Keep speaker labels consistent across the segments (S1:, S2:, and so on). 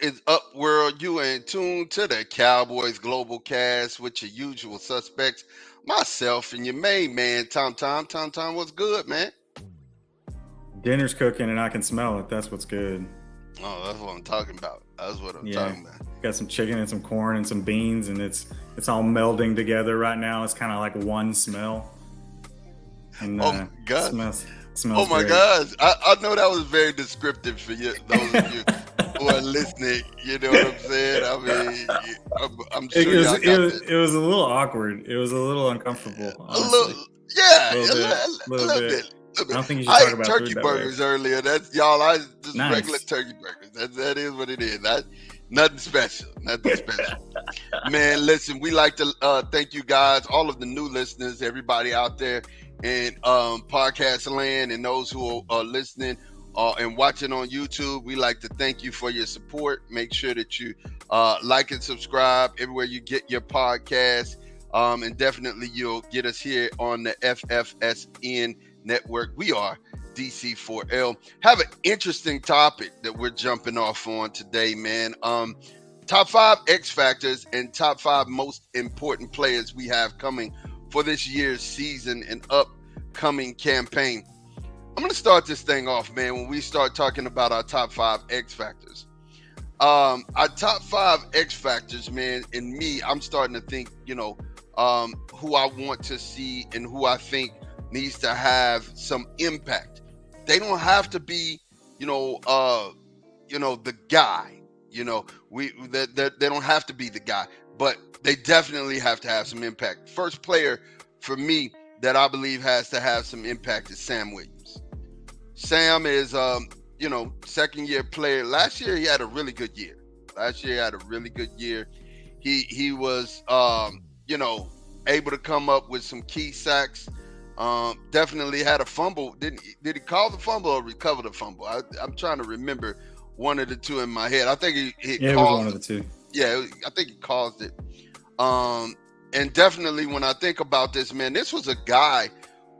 S1: What is up, world? You are in tune to the Cowboys Global Cast with your usual suspects, myself and your main man, Tom Tom. Tom Tom, what's good, man?
S2: Dinner's cooking and I can smell it. That's what's good.
S1: Oh, that's what I'm talking about. That's what I'm
S2: Yeah.
S1: talking about.
S2: Got some chicken and some corn and some beans, and it's all melding together right now. It's kind of like one smell. And
S1: Oh my God. Oh
S2: smells
S1: my
S2: great.
S1: gosh. I know that was very descriptive for you, those of you who are listening. You know what I'm saying? I mean, I'm
S2: It
S1: sure
S2: was
S1: y'all
S2: it
S1: got
S2: was
S1: that.
S2: it was a little awkward. It was a little uncomfortable,
S1: A
S2: honestly.
S1: little, yeah,
S2: A little bit, a
S1: a
S2: little
S1: little
S2: bit.
S1: bit, a little
S2: I
S1: bit.
S2: don't think you should
S1: I
S2: talk
S1: ate
S2: about
S1: turkey
S2: food that way.
S1: burgers earlier. That's y'all. I just regular
S2: Nice.
S1: turkey burgers. That is what it is. Nothing special. Nothing special. Man, listen, we like to thank you guys, all of the new listeners, everybody out there in podcast land, and those who are listening and watching on YouTube. We like to thank you for your support. Make sure that you like and subscribe everywhere you get your podcast. And definitely you'll get us here on the FFSN network. We are DC4L. Have an interesting topic that we're jumping off on today, man. Top 5 X factors and top 5 most important players we have coming for this year's season and upcoming campaign. I'm going to start this thing off, man, when we start talking about our top 5 X factors. Our top 5 X factors, man, in me, I'm starting to think, who I want to see and who I think needs to have some impact. They don't have to be, the guy. They don't have to be the guy, but they definitely have to have some impact. First player for me that I believe has to have some impact is Sam Williams. Sam is, second year player. Last year he had a really good year. He was, able to come up with some key sacks. Definitely had a fumble. Did he call the fumble or recover the fumble? I'm trying to remember one of the two in my head. I think he
S2: Yeah, it was one of the two.
S1: Yeah, I think he caused it. And definitely when I think about this, man, this was a guy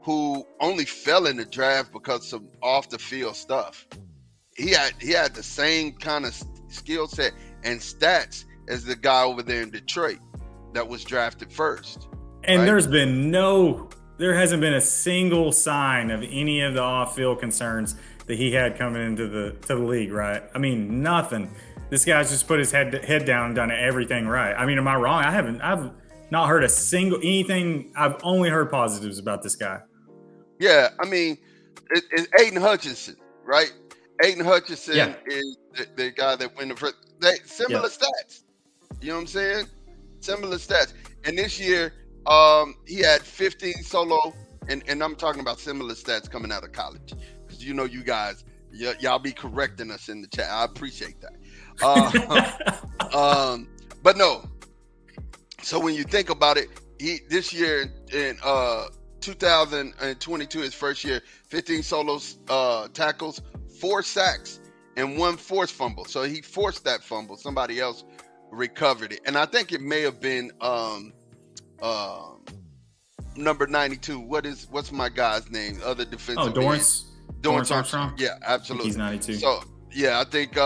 S1: who only fell in the draft because of off the field stuff. He had the same kind of skill set and stats as the guy over there in Detroit that was drafted first.
S2: And
S1: right?
S2: there hasn't been a single sign of any of the off-field concerns that he had coming into the league, right? I mean, nothing. This guy's just put his head down and done everything right. I mean, am I wrong? I've not heard anything. I've only heard positives about this guy.
S1: Yeah, I mean, it's Aiden Hutchinson, right? Aiden Hutchinson is the guy that went the first. Similar stats. You know what I'm saying? Similar stats. And this year, he had 15 solo, and I'm talking about similar stats coming out of college. Because you guys, y'all be correcting us in the chat. I appreciate that. But no. So when you think about it, this year in 2022, his first year, 15 solos, tackles, 4 sacks, and 1 forced fumble. So he forced that fumble. Somebody else recovered it. And I think it may have been number 92. What's my guy's name? Other defensive
S2: Dorrance.
S1: Dorrance Armstrong. Yeah, absolutely.
S2: He's 92.
S1: So yeah, I think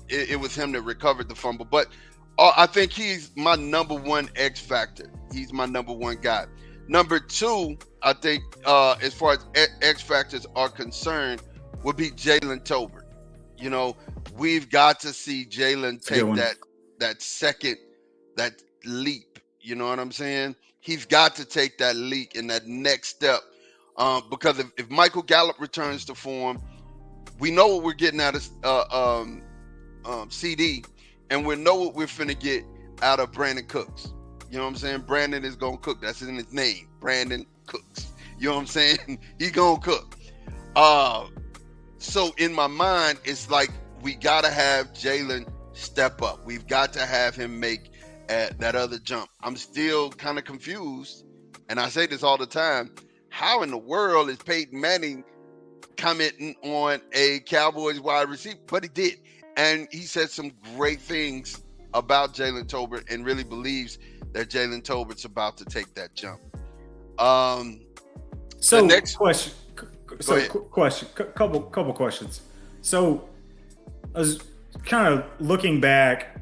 S1: it was him that recovered the fumble. But I think he's my number 1 X factor. He's my number 1 guy. Number 2, I think, as far as X factors are concerned, would be Jalen Tolbert. We've got to see Jalen take that leap. You know what I'm saying? He's got to take that leap in that next step. Because if Michael Gallup returns to form, we know what we're getting out of CD, and we know what we're finna get out of Brandon Cooks. You know what I'm saying? Brandon is gonna cook. That's in his name. Brandon Cooks. You know what I'm saying? He gonna cook. So in my mind, it's like we gotta have Jalen step up. We've got to have him make that other jump. I'm still kind of confused, and I say this all the time. How in the world is Peyton Manning commenting on a Cowboys wide receiver? But he did, and he said some great things about Jalen Tolbert and really believes that Jalen Tolbert's about to take that jump.
S2: So
S1: the next
S2: question. Couple questions. So kind of looking back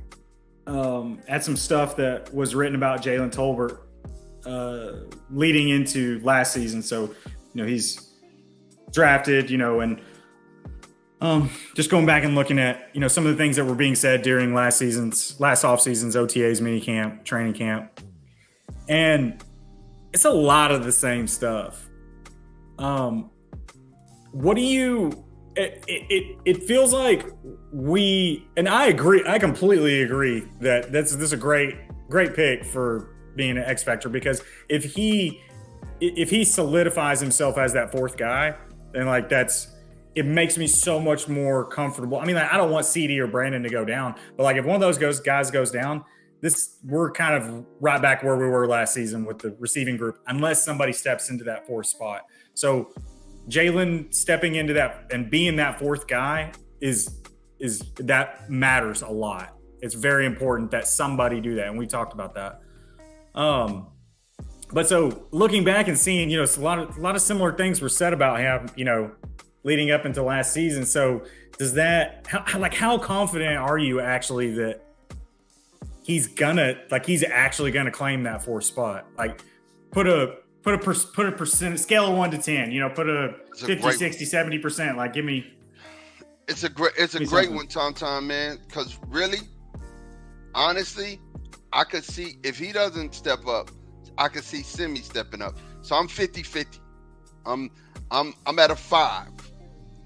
S2: at some stuff that was written about Jalen Tolbert leading into last season. So, he's drafted, and just going back and looking at, some of the things that were being said during last offseason's OTAs, mini camp, training camp. And it's a lot of the same stuff. What do you, it feels like and I agree, I completely agree that this is a great pick for being an X factor, because if he solidifies himself as that fourth guy, then it makes me so much more comfortable. I mean, I don't want CD or Brandon to go down, but if one of those guys goes down, we're kind of right back where we were last season with the receiving group, unless somebody steps into that fourth spot. So Jalen stepping into that and being that fourth guy is that matters a lot. It's very important that somebody do that, and we talked about that. But so looking back and seeing, a lot of similar things were said about him, leading up into last season. So does that, how confident are you actually that he's actually gonna claim that fourth spot? Put a percent scale of 1 to 10, put a 50, 60, 70%. Give me.
S1: It's a great one, Tom, man. Because really, honestly, I could see if he doesn't step up, I could see Simi stepping up. So I'm 50-50. I'm at a 5.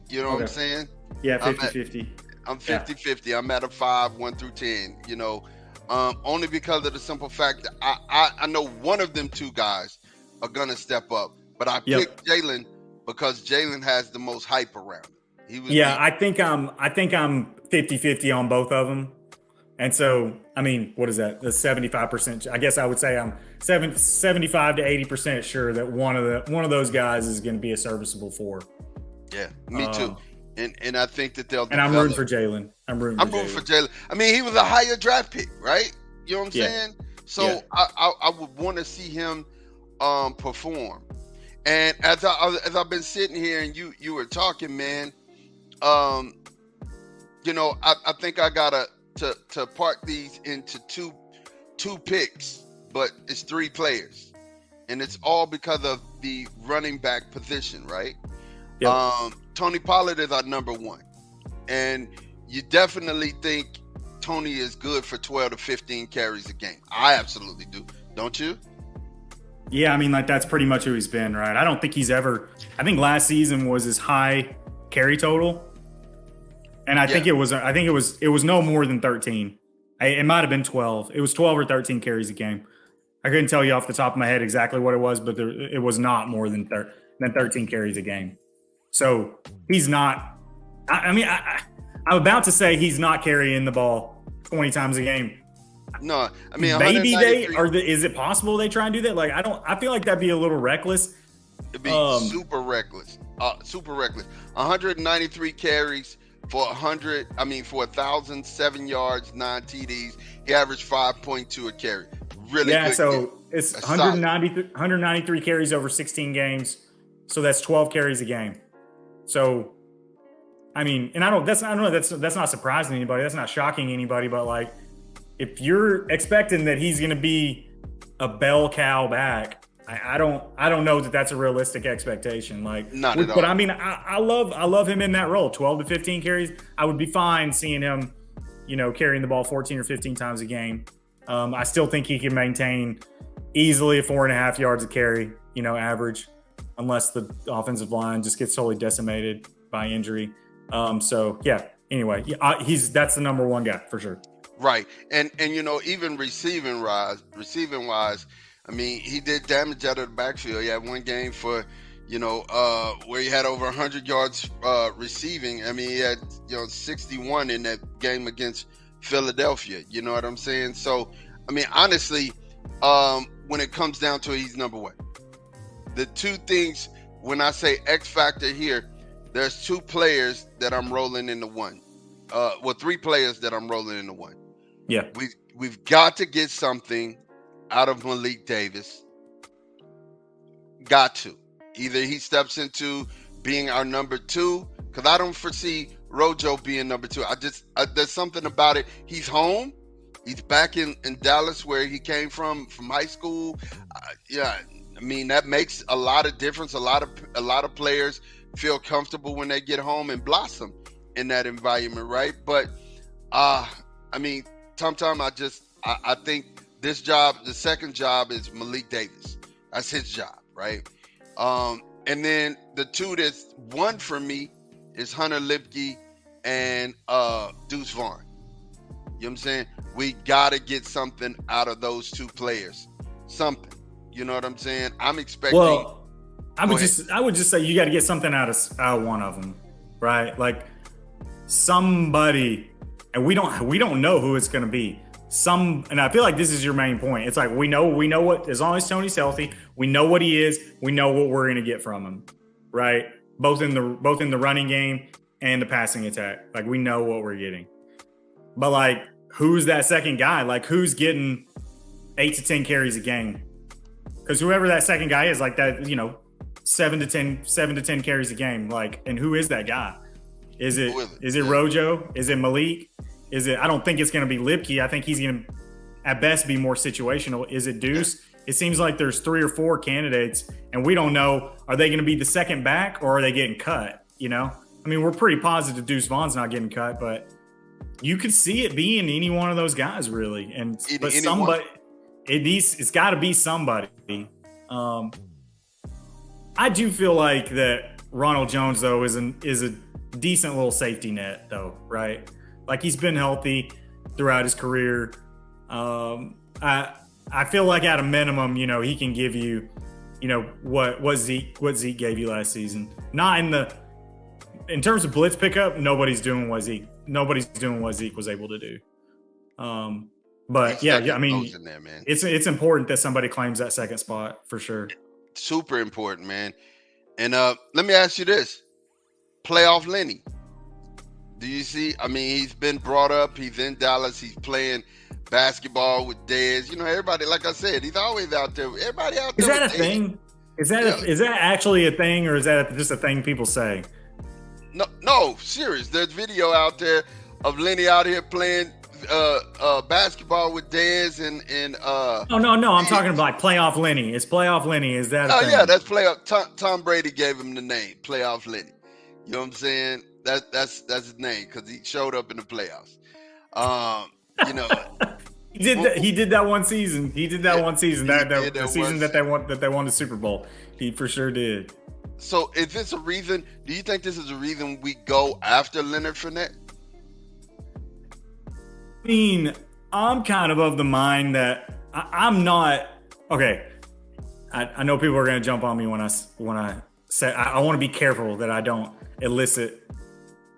S1: You know what I'm saying?
S2: Yeah, 50-50.
S1: I'm 50-50. Yeah. I'm at a 5, 1 through 10. Only because of the simple fact that I know one of them two guys are gonna step up, but I picked Jalen because Jalen has the most hype around him. I think I'm 50-50 on both of them. And so, I mean, what is that? The 75%. I guess I would say I'm 75 to 80% sure that one of those guys is going to be a serviceable 4. Yeah, me too. And I think that they'll.
S2: And I'm rooting for Jalen. I'm rooting for
S1: Jalen. I mean, he was a higher draft pick, right? You know what I'm saying? So I would want to see him perform. And as I've been sitting here and you were talking, man, I think I gotta to park these into two picks, but it's 3 players, and it's all because of the running back position, right? Yep. Tony Pollard is our number 1, and you definitely think Tony is good for 12 to 15 carries a game. I absolutely do, don't you?
S2: Yeah, I mean, that's pretty much who he's been, right? I don't think I think last season was his high carry total. And I think it was no more than 13. It might have been 12. It was 12 or 13 carries a game. I couldn't tell you off the top of my head exactly what it was, but it was not more than 13 carries a game. So he's not. I'm about to say he's not carrying the ball 20 times a game.
S1: No, I mean
S2: maybe is it possible they try and do that? I feel like that'd be a little reckless.
S1: It'd be super reckless. 193 carries. For 1,007 yards, 9 TDs. He averaged 5.2 a carry. Really good.
S2: So it's 193 carries over 16 games. So that's 12 carries a game. So, I mean, and that's not surprising anybody. That's not shocking anybody. But if you're expecting that he's going to be a bell cow back, I don't know that that's a realistic expectation.
S1: Not at all.
S2: But I mean, I love him in that role. 12 to 15 carries. I would be fine seeing him, carrying the ball 14 or 15 times a game. I still think he can maintain easily a 4.5 yards a carry, average, unless the offensive line just gets totally decimated by injury. Anyway, that's the number 1 guy for sure.
S1: Right. And even receiving wise, I mean, he did damage out of the backfield. He had one game for, where he had over 100 yards receiving. I mean, he had, 61 in that game against Philadelphia. You know what I'm saying? So, I mean, honestly, when it comes down to it, he's number 1. The 2 things, when I say X factor here, there's 2 players that I'm rolling into 1. 3 players that I'm rolling into 1.
S2: Yeah.
S1: We've got to get something out of Malik Davis. Got to. Either he steps into being our number 2, because I don't foresee Rojo being number 2. There's something about it. He's home. He's back in Dallas where he came from high school. Yeah, I mean that makes a lot of difference. A lot of players feel comfortable when they get home and blossom in that environment, right? But I mean, Tom, I think this job, the second job, is Malik Davis. That's his job, right? And then the 2 that's 1 for me is Hunter Lipke and Deuce Vaughn. You know what I'm saying? We gotta get something out of those 2 players. Something. You know what I'm saying? I'm expecting.
S2: Well, I would just say you got to get something out of one of them, right? Like somebody, and we don't know who it's going to be. And I feel like this is your main point. It's like we know what, as long as Tony's healthy, we know what he is. We know what we're going to get from him, right? Both in the running game and the passing attack. Like we know what we're getting. But like, who's that second guy? Like who's getting 8 to 10 carries a game? Because whoever that second guy is, like that, 7 to 10 carries a game. Like, and who is that guy? Is it Rojo? Is it Malik? I don't think it's going to be Lipke. I think he's going to, at best, be more situational. Is it Deuce? It seems like there's 3 or 4 candidates, and we don't know, are they going to be the second back or are they getting cut? I mean, we're pretty positive Deuce Vaughn's not getting cut, but you could see it being any one of those guys, really. But somebody, it's got to be somebody. I do feel like that Ronald Jones, though, is a decent little safety net, though, right? Like he's been healthy throughout his career. I feel like at a minimum, he can give you, what Zeke gave you last season. Not in terms of blitz pickup, nobody's doing what Zeke was able to do. But yeah, I mean, there, it's important that somebody claims that second spot for sure.
S1: Super important, man. And let me ask you this: playoff Lenny. Do you see? I mean, he's been brought up. He's in Dallas. He's playing basketball with Dez. Everybody, like I said, he's always out there. Everybody out there.
S2: Is that a thing? Is that actually a thing, or is that just a thing people say?
S1: No, serious. There's video out there of Lenny out here playing basketball with Dez and
S2: No. I'm talking about like playoff Lenny. It's playoff Lenny. Is that?
S1: Oh yeah, that's playoff. Tom Brady gave him the name, playoff Lenny. You know what I'm saying? That's his name because he showed up in the playoffs.
S2: He did that one season. He did that one season. The season that they won the Super Bowl. He for sure did.
S1: So is this a reason? Do you think this is a reason we go after Leonard Fournette?
S2: I mean, I'm kind of the mind that I'm not okay. I know people are going to jump on me when I say I want to be careful that I don't elicit,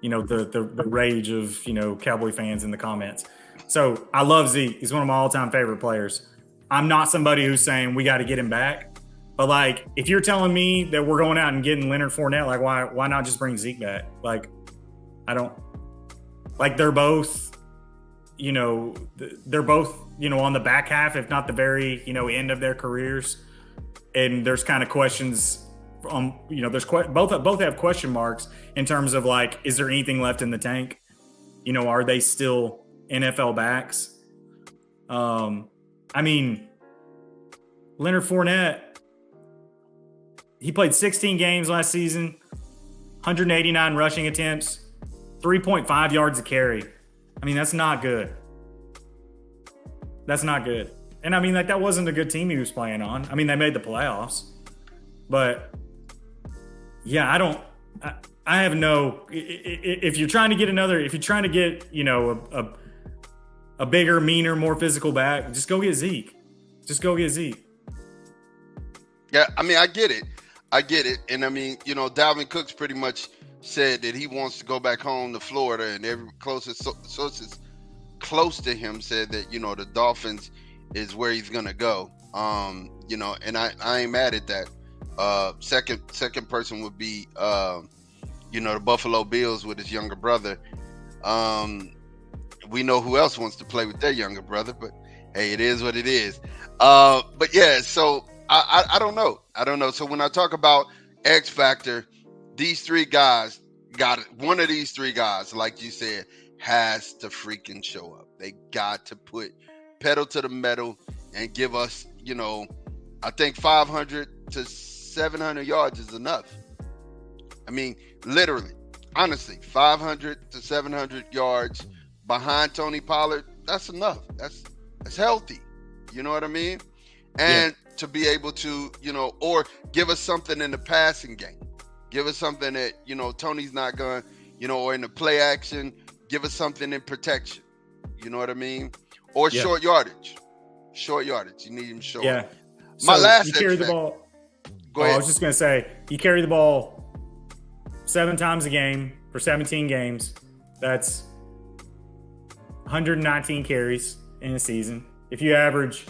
S2: the rage of Cowboy fans in the comments. So I love Zeke. He's one of my all-time favorite players. I'm not somebody who's saying we got to get him back. But like, if you're telling me that we're going out and getting Leonard Fournette, like why not just bring Zeke back? Like, I don't like they're both, on the back half, if not the very, end of their careers. And there's kind of questions both have question marks in terms of like, is there anything left in the tank? Are they still NFL backs? I mean, Leonard Fournette, he played 16 games last season, 189 rushing attempts, 3.5 yards a carry. I mean, that's not good. That's not good. And I mean, like, that wasn't a good team he was playing on. I mean, they made the playoffs. But, yeah, I have no – if you're trying to get a bigger, meaner, more physical back, just go get Zeke.
S1: Yeah, I mean, I get it. And I mean, Dalvin Cook's pretty much said that he wants to go back home to Florida, and every closest sources close to him said that, the Dolphins is where he's going to go. And I ain't mad at that. Second person would be, the Buffalo Bills with his younger brother. We know who else wants to play with their younger brother, but hey, it is what it is. But yeah, so I don't know. So when I talk about X Factor, these 3 guys, got one of these three guys, like you said, has to freaking show up. They got to put pedal to the metal and give us, I think 500 to 700 yards is enough. I mean, literally, honestly, 500 to 700 yards behind Tony Pollard, that's enough. That's healthy. You know what I mean? And to be able to, or give us something in the passing game. Give us something that, Tony's not going, or in the play action, give us something in protection. You know what I mean? Or short yardage. Short yardage. You need him short.
S2: Yeah.
S1: My last
S2: you carry the ball.
S1: Go ahead.
S2: I was just going to say, you carry the ball 7 times a game for 17 games. That's 119 carries in a season. If you average,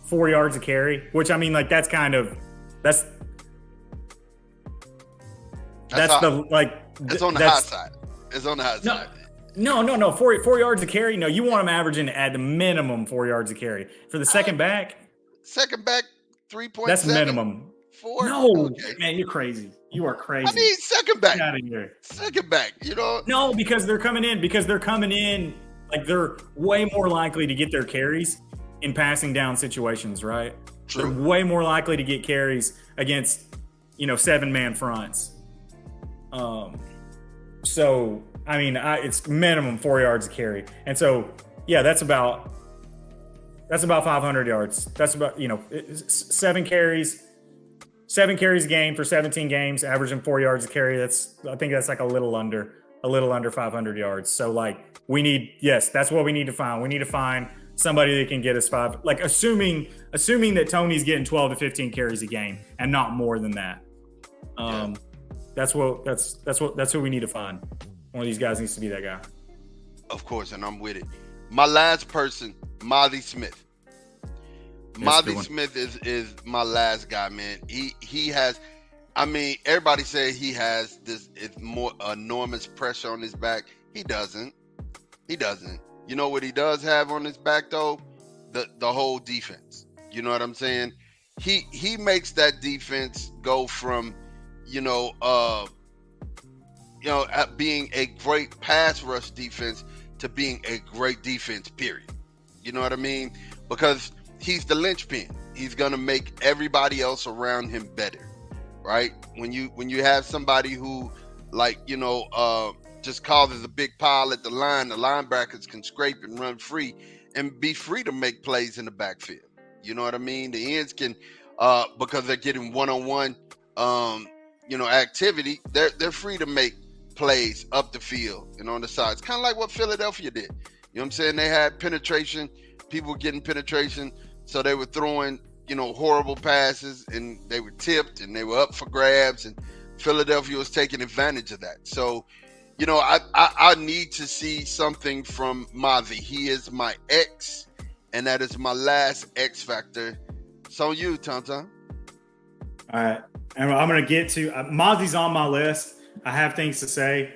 S2: 4 yards a carry, which I mean, like that's
S1: on the high side. It's on the high side.
S2: No. 4 yards a carry. No, you want them averaging at the minimum 4 yards a carry. For the second back,
S1: 3.7.
S2: That's minimum.
S1: 4.
S2: No,
S1: okay.
S2: Man, you're crazy. You are crazy.
S1: I mean, second back.
S2: Get out of here.
S1: Second back.
S2: No, because they're coming in. Like they're way more likely to get their carries in passing down situations, right?
S1: True.
S2: They're way more likely to get carries against, 7-man fronts. So I mean, it's minimum 4 yards a carry, and so that's about 500 yards. That's about 7 carries a game for 17 games, averaging 4 yards a carry. I think that's like a little under 500 yards. So like that's what we need to find. We need to find somebody that can get us 5. Like assuming that Tony's getting 12 to 15 carries a game and not more than that. That's what we need to find. One of these guys needs to be that guy.
S1: Of course, and I'm with it. My last person, Mazi Smith. Mazi Smith is my last guy, man. He has, I mean, everybody says he has this more enormous pressure on his back. He doesn't. You know what he does have on his back though? The whole defense. You know what I'm saying? He makes that defense go from being a great pass rush defense to being a great defense, period. You know what I mean? Because he's the linchpin. He's going to make everybody else around him better, right? When you have somebody who, just causes a big pile at the line, the linebackers can scrape and run free and be free to make plays in the backfield. You know what I mean? The ends can, because they're getting one-on-one, activity, they're free to make plays up the field and on the sides. Kind of like what Philadelphia did. You know what I'm saying? They had penetration, people getting penetration, so they were throwing, horrible passes, and they were tipped, and they were up for grabs, and Philadelphia was taking advantage of that. So, I need to see something from Mazi. He is my X, and that is my last X factor. So you, Tom.
S2: All right. And I'm going to get to Mazi's on my list. I have things to say,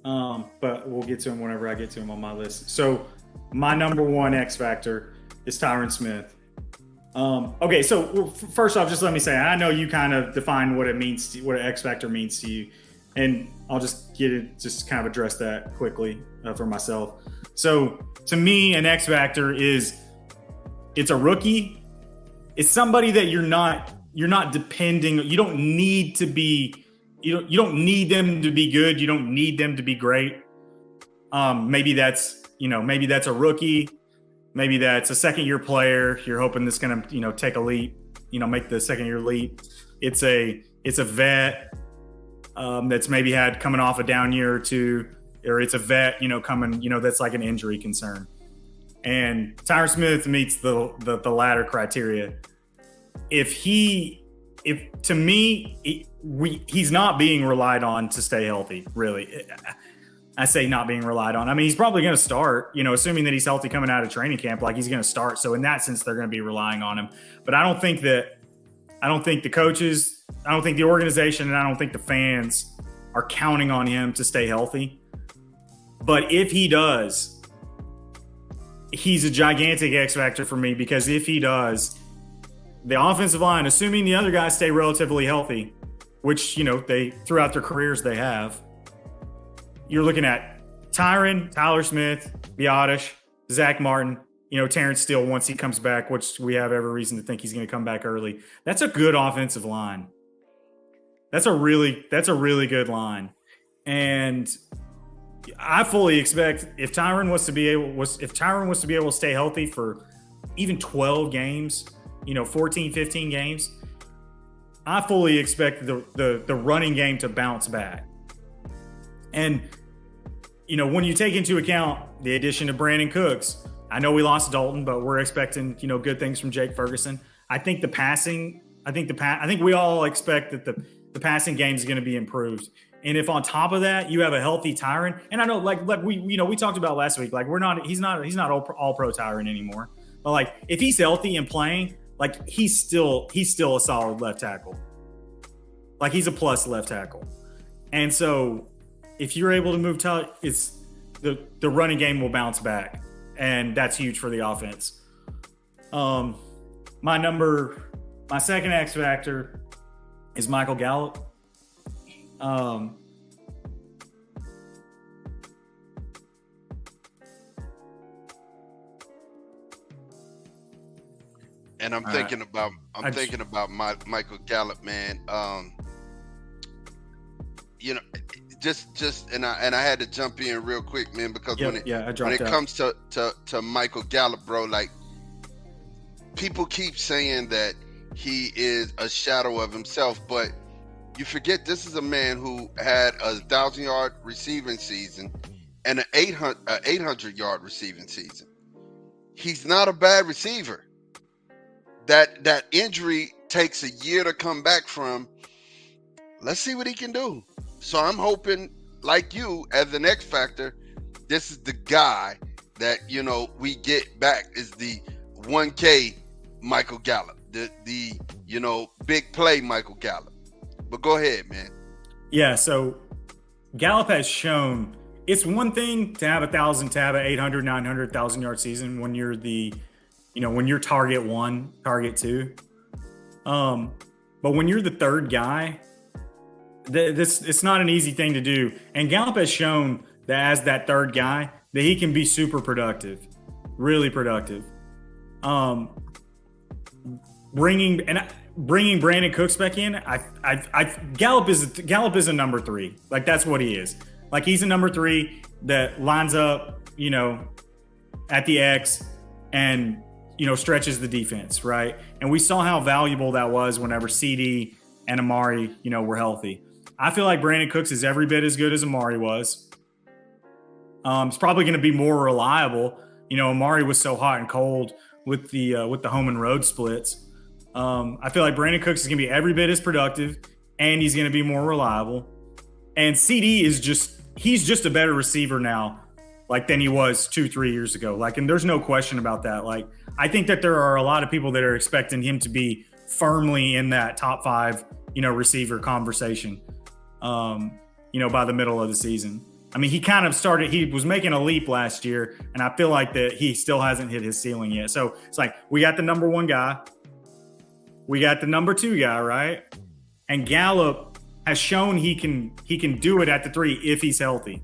S2: but we'll get to him whenever I get to him on my list. So my number one X factor is Tyron Smith. Okay, so first off, just let me say, I know you kind of define what it means, what an X factor means to you, and I'll just kind of address that quickly for myself. So to me, an X factor it's a rookie. It's somebody that you're not depending. You don't need to be. You don't need them to be good. You don't need them to be great. Maybe that's a rookie. Maybe that's a second-year player. You're hoping that's going to, take a leap, make the second-year leap. It's a vet that's maybe had coming off a down year or two, or it's a vet, coming, that's like an injury concern. And Tyron Smith meets the latter criteria. To me, he's not being relied on to stay healthy, really. I say not being relied on. I mean, he's probably going to start, assuming that he's healthy coming out of training camp, like he's going to start. So in that sense, they're going to be relying on him. But I don't think the coaches, I don't think the organization, and I don't think the fans are counting on him to stay healthy. But if he does, he's a gigantic X factor for me, because if he does, the offensive line, assuming the other guys stay relatively healthy, which, they throughout their careers they have, you're looking at Tyron, Tyler Smith, Biotish, Zach Martin, Terrence Steele once he comes back, which we have every reason to think he's going to come back early. That's a good offensive line. That's a really good line. And I fully expect if Tyron was to be able to stay healthy for even 12 games, 14, 15 games, I fully expect the running game to bounce back. And, when you take into account the addition of Brandon Cooks, I know we lost Dalton, but we're expecting, good things from Jake Ferguson. I think we all expect that the passing game is going to be improved. And if on top of that you have a healthy Tyron, and I know like we talked about last week, like he's not all pro Tyron anymore. But like if he's healthy and playing, like he's still a solid left tackle. Like he's a plus left tackle. And so if you're able to move it's the running game will bounce back, and that's huge for the offense. My second X factor is Michael Gallup.
S1: And I'm thinking about Michael Gallup, man. And I had to jump in real quick, man, because when it comes to Michael Gallup, bro, like people keep saying that he is a shadow of himself, but you forget this is a man who had a 1,000-yard receiving season and an 800-yard receiving season. He's not a bad receiver. That injury takes a year to come back from. Let's see what he can do. So I'm hoping, like you, as an X factor, this is the guy that we get back is the 1K Michael Gallup, the big play Michael Gallup. But go ahead, man. Yeah,
S2: so Gallup has shown it's one thing to have 1,000, to have an 800, 900, 1,000-yard season when you're when you're target 1, target 2. But when you're the third guy, it's not an easy thing to do. And Gallup has shown that as that third guy, that he can be super productive, really productive. Bringing Brandon Cooks back in, Gallup is a number 3. Like that's what he is. Like he's a number 3 that lines up, at the X and stretches the defense, right? And we saw how valuable that was whenever CD and Amari, were healthy. I feel like Brandon Cooks is every bit as good as Amari was. It's probably going to be more reliable. Amari was so hot and cold with the home and road splits. I feel like Brandon Cooks is going to be every bit as productive, and he's going to be more reliable. And CD he's just a better receiver now, like than he was 2-3 years ago. Like, and there's no question about that. Like, I think that there are a lot of people that are expecting him to be firmly in that top 5, receiver conversation, by the middle of the season. I mean, he was making a leap last year, and I feel like that he still hasn't hit his ceiling yet. So it's like, we got the number 1 guy. We got the number 2 guy, right? And Gallup has shown he can do it at the 3 if he's healthy.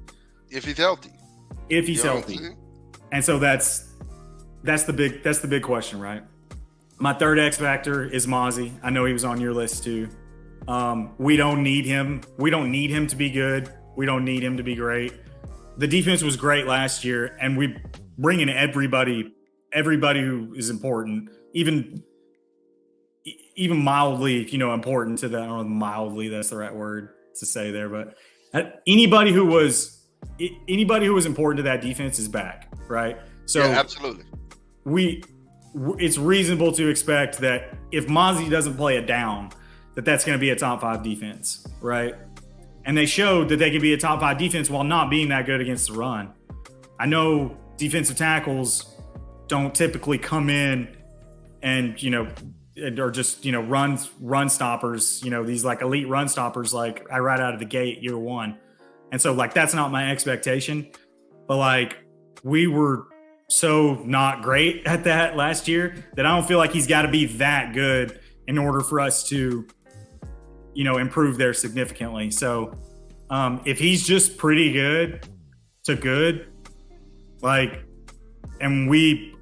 S1: If he's healthy.
S2: And so that's the big question, right? My third X factor is Mozzie. I know he was on your list too. We don't need him. We don't need him to be good. We don't need him to be great. The defense was great last year, and we bring in everybody who is important, even mildly, important to that. I don't know if mildly that's the right word to say there, but anybody who was important to that defense is back, right? So
S1: yeah, absolutely.
S2: It's reasonable to expect that if Mozzie doesn't play it down, that's going to be a top 5 defense, right? And they showed that they can be a top 5 defense while not being that good against the run. I know defensive tackles don't typically come in and, or just, run stoppers, these like elite run stoppers, like right out of the gate year 1. And so like, that's not my expectation, but like we were so not great at that last year that I don't feel like he's got to be that good in order for us to, improve there significantly. So If he's just pretty good to good, like, and we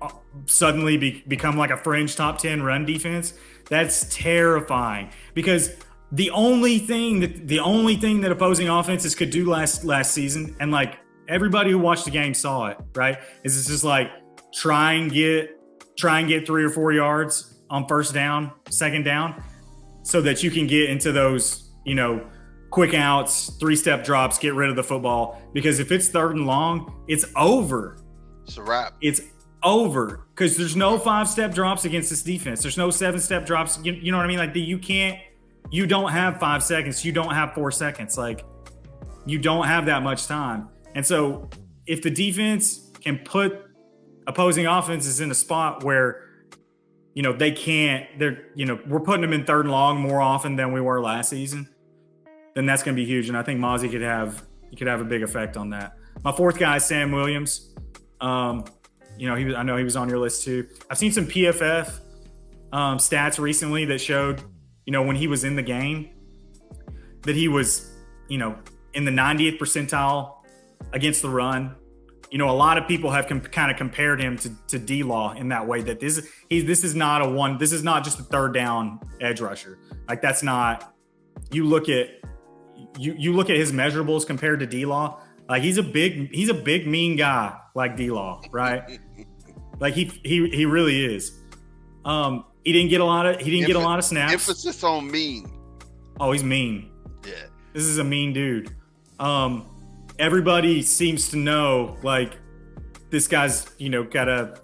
S2: suddenly become like a fringe top 10 run defense, that's terrifying. Because the only thing that opposing offenses could do last season, and like everybody who watched the game saw it, right? Is it's just like try and get 3 or 4 yards on first down, second down, so that you can get into those, quick outs, 3-step drops, get rid of the football. Because if it's third and long, it's over.
S1: It's a wrap.
S2: It's over because there's no 5-step drops against this defense. There's no 7-step drops. You know what I mean? Like you don't have 5 seconds. You don't have 4 seconds. Like you don't have that much time. And so if the defense can put opposing offenses in a spot where, they can't, we're putting them in third and long more often than we were last season, then that's going to be huge. And I think Mozzie could have a big effect on that. My fourth guy is Sam Williams. I know he was on your list too. I've seen some PFF stats recently that showed, when he was in the game, that he was, in the 90th percentile against the run. A lot of people have kind of compared him to D-Law in that way. That this is not just a third down edge rusher. Like that's not. You look at his measurables compared to D-Law. Like he's a big mean guy like D-Law, right? Like he really is. He didn't get a lot of snaps.
S1: Emphasis on mean.
S2: Oh, he's mean.
S1: Yeah.
S2: This is a mean dude. Everybody seems to know like this guy's, got a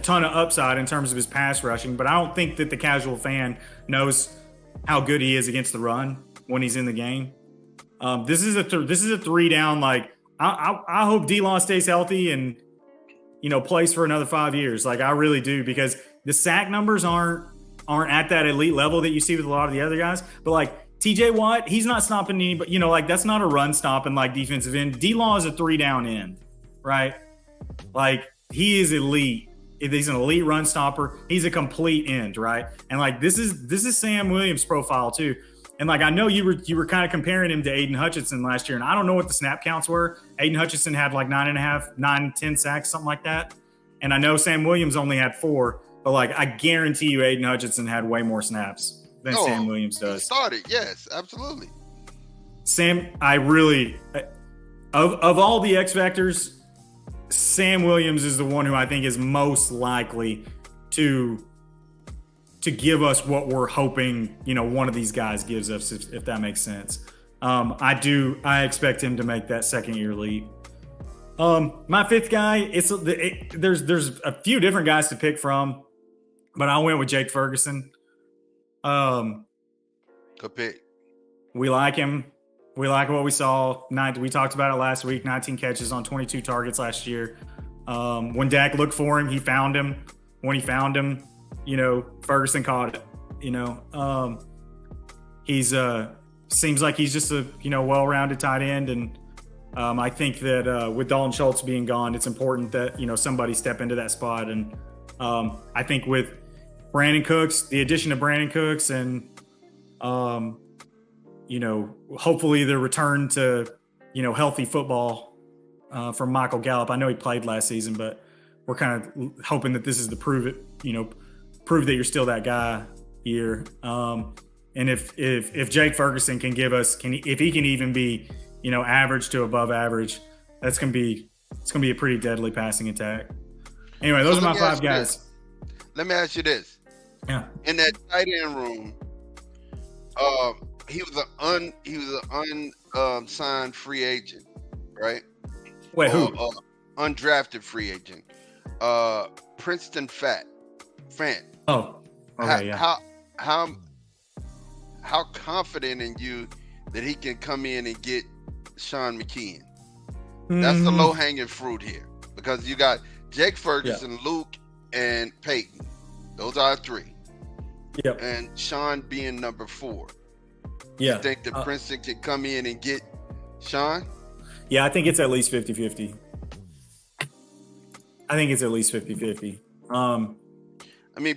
S2: ton of upside in terms of his pass rushing, but I don't think that the casual fan knows how good he is against the run when he's in the game. This is a 3 down. Like I hope D-Law stays healthy and plays for another 5 years. Like I really do, because the sack numbers aren't at that elite level that you see with a lot of the other guys. But like TJ Watt, he's not stopping anybody. That's not a run stopping like defensive end. D-Law is a 3 down end, right? Like he is elite. He's an elite run stopper. He's a complete end, right? And like this is Sam Williams' profile too. And like I know you were kind of comparing him to Aiden Hutchinson last year, and I don't know what the snap counts were. Aiden Hutchinson had like 10 sacks, something like that. And I know Sam Williams only had 4, but like I guarantee you Aiden Hutchinson had way more snaps than Sam Williams does.
S1: He started, yes, absolutely.
S2: Sam, I really of all the X factors, Sam Williams is the one who I think is most likely to give us what we're hoping, one of these guys gives us, if that makes sense. I expect him to make that second year leap. My fifth guy, there's a few different guys to pick from, but I went with Jake Ferguson.
S1: Good pick.
S2: We like him. We like what we saw. We talked about it last week. 19 catches on 22 targets last year. When Dak looked for him, he found him. When he found him, Ferguson caught it. He's seems like he's just a well-rounded tight end, and I think that with Dalton Schultz being gone, it's important that somebody step into that spot. And I think with Brandon Cooks, the addition of Brandon Cooks, and hopefully the return to healthy football from Michael Gallup. I know he played last season, but we're kind of hoping that this is the prove that you're still that guy year. And if Jake Ferguson can give us, if he can even be, average to above average, it's gonna be a pretty deadly passing attack. Anyway, those are my 5 guys.
S1: Let me ask you this.
S2: Yeah.
S1: In that tight end room, he was an unsigned free agent, right?
S2: Wait, who?
S1: Undrafted free agent. Princeton Fant.
S2: Oh, okay, yeah.
S1: How confident in you that he can come in and get Sean McKeon? That's the low-hanging fruit here, because you got Jake Ferguson, Luke, and Peyton. Those are 3.
S2: Yep.
S1: And Sean being number 4.
S2: Yeah.
S1: You think that Princeton can come in and get Sean?
S2: Yeah, I think it's at least 50-50. I think it's at least 50-50.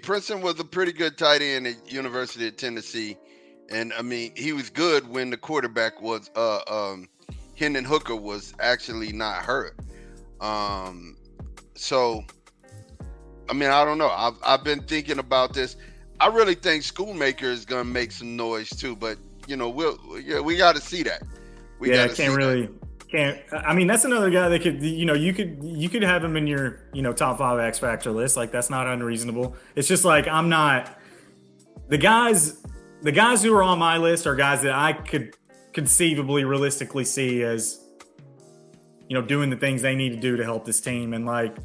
S1: Princeton was a pretty good tight end at University of Tennessee. And, he was good when the quarterback was Hendon Hooker was actually not hurt. So, I mean, I don't know. I've been thinking about this. I really think Schoonmaker is gonna make some noise too, but we got to see that.
S2: I mean, that's another guy that could, you could have him in your, top 5 X Factor list. Like, that's not unreasonable. It's just like, I'm not the guys who are on my list are guys that I could conceivably realistically see as, doing the things they need to do to help this team. And like,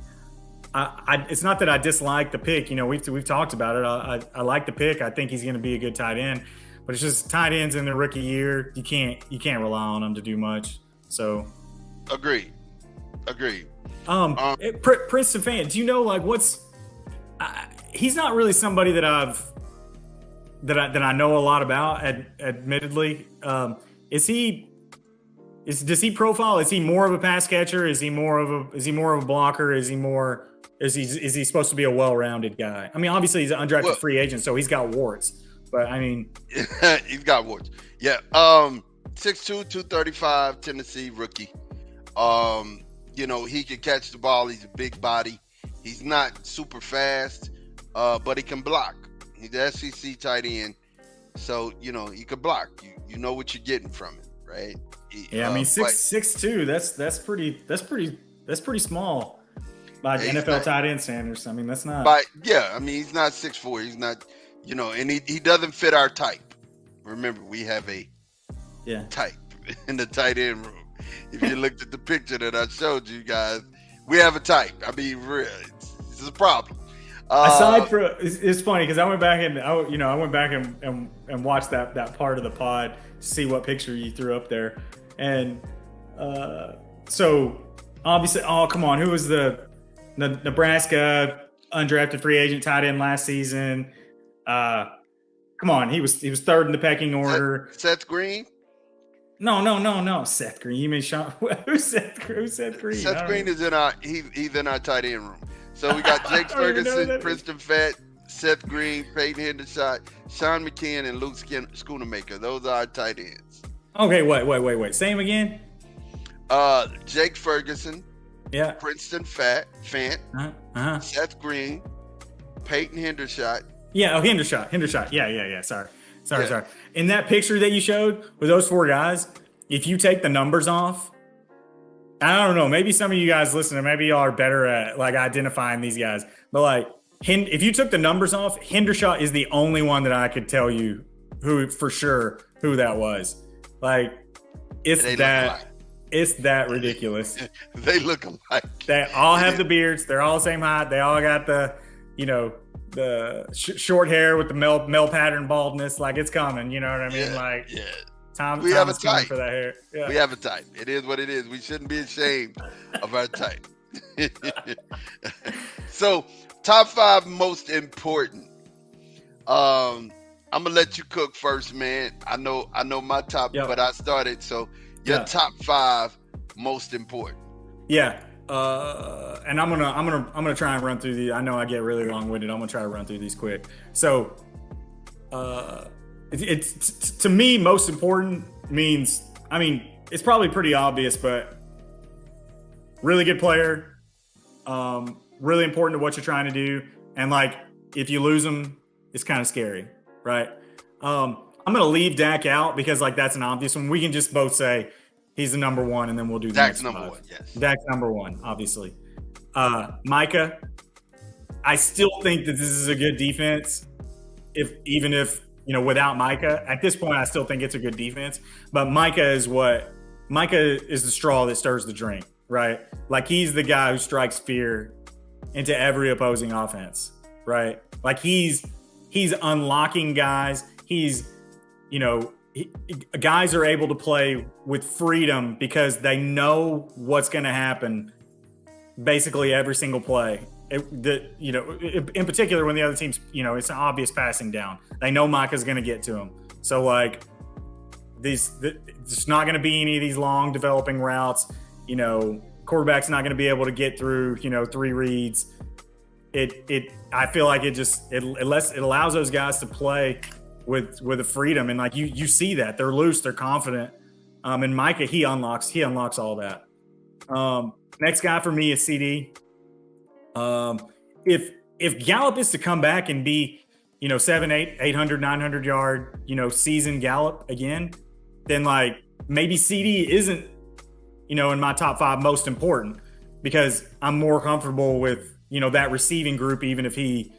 S2: it's not that I dislike the pick. We've talked about it. I like the pick. I think he's going to be a good tight end, but it's just tight ends in their rookie year. You can't rely on them to do much. So,
S1: agreed.
S2: Princeton fan, do you know like he's not really somebody that I know a lot about. Admittedly, does he profile? Is he more of a pass catcher? Is he more of a blocker? Is he supposed to be a well-rounded guy? I mean, obviously he's an undrafted free agent, so he's got warts. But I mean,
S1: he's got warts. Yeah. 6'2", 235, Tennessee rookie. He can catch the ball. He's a big body. He's not super fast, but he can block. He's the SEC tight end, so he can block. You know what you're getting from it, right?
S2: Yeah, I mean 6'2". That's pretty small by NFL tight end standards. I mean, that's not.
S1: But yeah, I mean he's not 6'4". He's not, and he doesn't fit our type. Remember, we have a type in the tight end room. If you looked at the picture that I showed you guys, we have a type. I mean, really, it's a problem.
S2: Aside from, it's funny because I went back and watched that part of the pod to see what picture you threw up there, and so obviously, come on, who was the Nebraska undrafted free agent tight end last season? Come on, he was third in the pecking order.
S1: Seth Green.
S2: No. Seth Green. You mean Sean? Who's Seth Green?
S1: Seth Green is he's in our tight end room. So we got Jake Ferguson, Princeton Fett, Seth Green, Peyton Hendershot, Sean McKeon, and Luke Schoonmaker. Those are our tight ends.
S2: Okay, wait. Say him again.
S1: Jake Ferguson.
S2: Yeah.
S1: Princeton Fett. Seth Green, Peyton Hendershot.
S2: Yeah, Hendershot. Yeah. Sorry. In that picture that you showed with those 4 guys, if you take the numbers off, I don't know, maybe some of you guys listening, maybe y'all are better at like identifying these guys. But like, if you took the numbers off, Hendershot is the only one that I could tell you who that was. Like, it's that ridiculous.
S1: They look alike.
S2: They all have the beards. They're all the same height. They all got the short hair with the male pattern baldness. Like, it's coming. You know what I mean?
S1: We have a type
S2: for that hair. Yeah.
S1: We have a type. It is what it is. We shouldn't be ashamed of our type. So, top 5 most important. I'm gonna let you cook first, man. I know my top, but I started. So your top 5 most important. Yeah.
S2: And I'm gonna try and run through these. I know I get really long-winded. I'm gonna try to run through these quick. So, it's to me most important means. I mean, it's probably pretty obvious, but really good player, really important to what you're trying to do, and like if you lose them, it's kind of scary, right? I'm gonna leave Dak out because like that's an obvious one. We can just both say he's the number 1, and then we'll do the
S1: Dak's
S2: next
S1: number
S2: 5.
S1: 1. Yes,
S2: Dak's number 1, obviously. Micah, I still think that this is a good defense. Even if without Micah, at this point, I still think it's a good defense. But Micah is the straw that stirs the drink, right? Like he's the guy who strikes fear into every opposing offense, right? Like he's unlocking guys. Guys are able to play with freedom because they know what's going to happen basically every single play. In particular when the other team's, it's an obvious passing down. They know Micah's going to get to him. So like there's not going to be any of these long developing routes. Quarterback's not going to be able to get through, 3 reads. I feel like it allows those guys to play with a freedom, and like you see that they're loose, they're confident. And Micah, he unlocks all that. Next guy for me is CD. If Gallup is to come back and be, 800, 900 yard, season Gallup again, then like maybe CD isn't, in my top 5 most important, because I'm more comfortable with, that receiving group, even if he,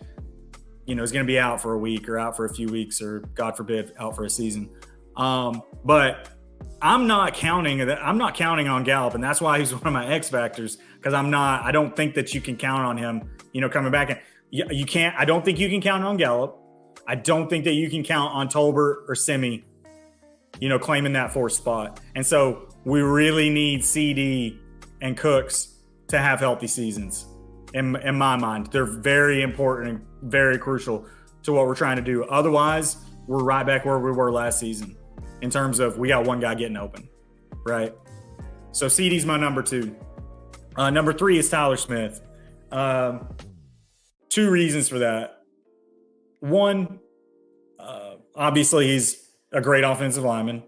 S2: is going to be out for a week or out for a few weeks or God forbid out for a season. But I'm not counting on Gallup, and that's why he's one of my X factors, because I don't think that you can count on him, coming back. And you can't. I don't think you can count on Gallup. I don't think that you can count on Tolbert or Simi, claiming that 4th spot. And so we really need CD and Cooks to have healthy seasons. In my mind, they're very important and very crucial to what we're trying to do. Otherwise, we're right back where we were last season in terms of we got one guy getting open, right? So CD's my number 2. Number 3 is Tyler Smith. 2 reasons for that. One, obviously he's a great offensive lineman.